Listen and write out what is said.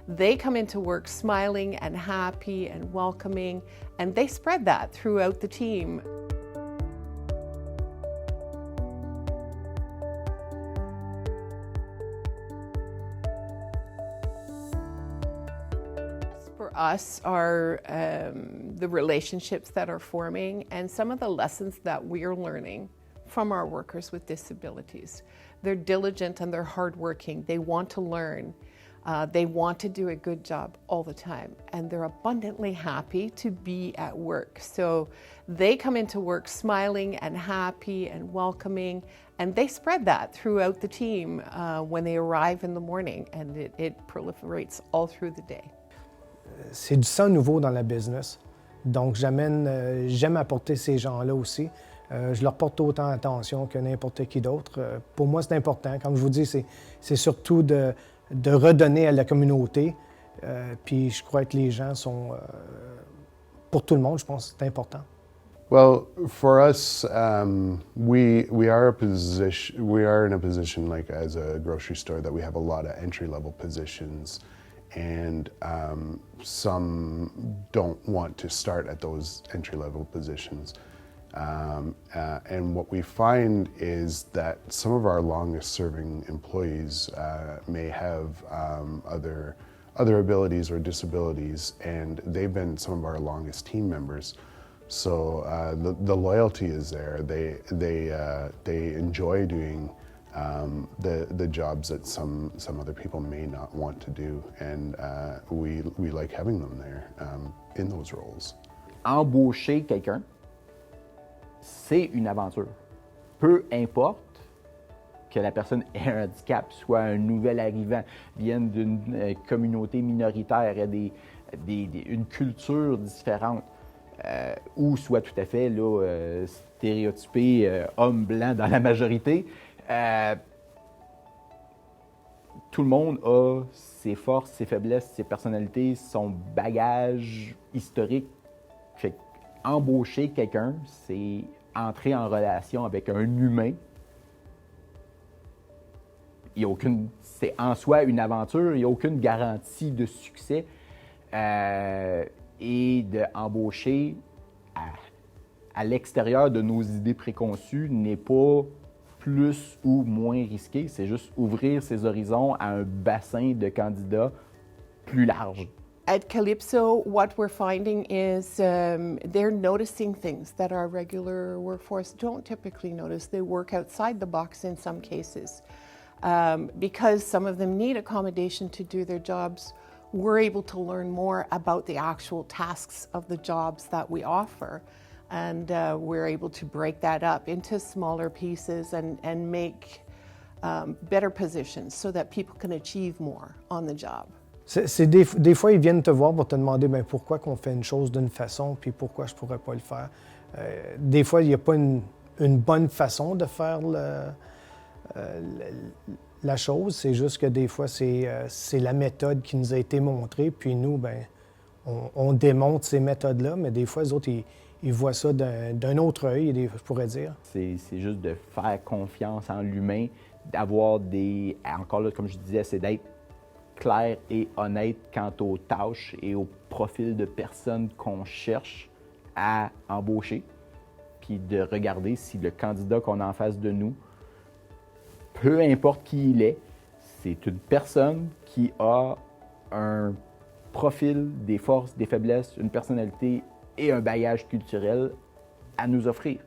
They come into work smiling and happy and welcoming, and they spread that throughout the team. For us are the relationships that are forming and some of the lessons that we're learning from our workers with disabilities. They're diligent and they're hardworking. They want to learn. They want to do a good job all the time, and they're abundantly happy to be at work. So they come into work smiling and happy and welcoming, and they spread that throughout the team when they arrive in the morning, and it proliferates all through the day. C'est du sang nouveau dans la business, donc j'aime apporter ces gens-là aussi. Je leur porte autant attention que n'importe qui d'autre. Pour moi, c'est important. Comme je vous dis, c'est surtout de redonner à la communauté. Puis je crois que les gens sont, pour tout le monde, je pense que c'est important. Well, for us, we are in a position like as a grocery store that we have a lot of entry-level positions, and some don't want to start at those entry-level positions. And what we find is that some of our longest-serving employees may have other abilities or disabilities, and they've been some of our longest team members. So the loyalty is there. They enjoy doing the jobs that some other people may not want to do, and we like having them there in those roles. Embaucher quelqu'un, c'est une aventure. Peu importe que la personne ait un handicap, soit un nouvel arrivant, vienne d'une communauté minoritaire, ait une culture différente, ou soit tout à fait là, stéréotypé homme blanc dans la majorité. Tout le monde a ses forces, ses faiblesses, ses personnalités, son bagage historique. Fait embaucher quelqu'un, c'est entrer en relation avec un humain. C'est en soi une aventure, il n'y a aucune garantie de succès. Et d'embaucher à l'extérieur de nos idées préconçues n'est pas plus ou moins risqué, c'est juste ouvrir ses horizons à un bassin de candidats plus large. At Calypso, what we're finding is they're noticing things that our regular workforce don't typically notice. They work outside the box in some cases. Because some of them need accommodation to do their jobs, we're able to learn more about the actual tasks of the jobs that we offer. And we're able to break that up into smaller pieces and make better positions so that people can achieve more on the job. Des fois, ils viennent te voir pour te demander pourquoi qu'on fait une chose d'une façon, puis pourquoi je ne pourrais pas le faire. Des fois, il n'y a pas une bonne façon de faire la chose, c'est juste que des fois, c'est la méthode qui nous a été montrée, puis nous, on démontre ces méthodes-là, mais des fois, les autres, ils voient ça d'un autre œil, je pourrais dire. C'est juste de faire confiance en l'humain, d'avoir encore là, comme je disais, c'est d'être clair et honnête quant aux tâches et au profil de personnes qu'on cherche à embaucher, puis de regarder si le candidat qu'on a en face de nous, peu importe qui il est, c'est une personne qui a un profil, des forces, des faiblesses, une personnalité et un bagage culturel à nous offrir.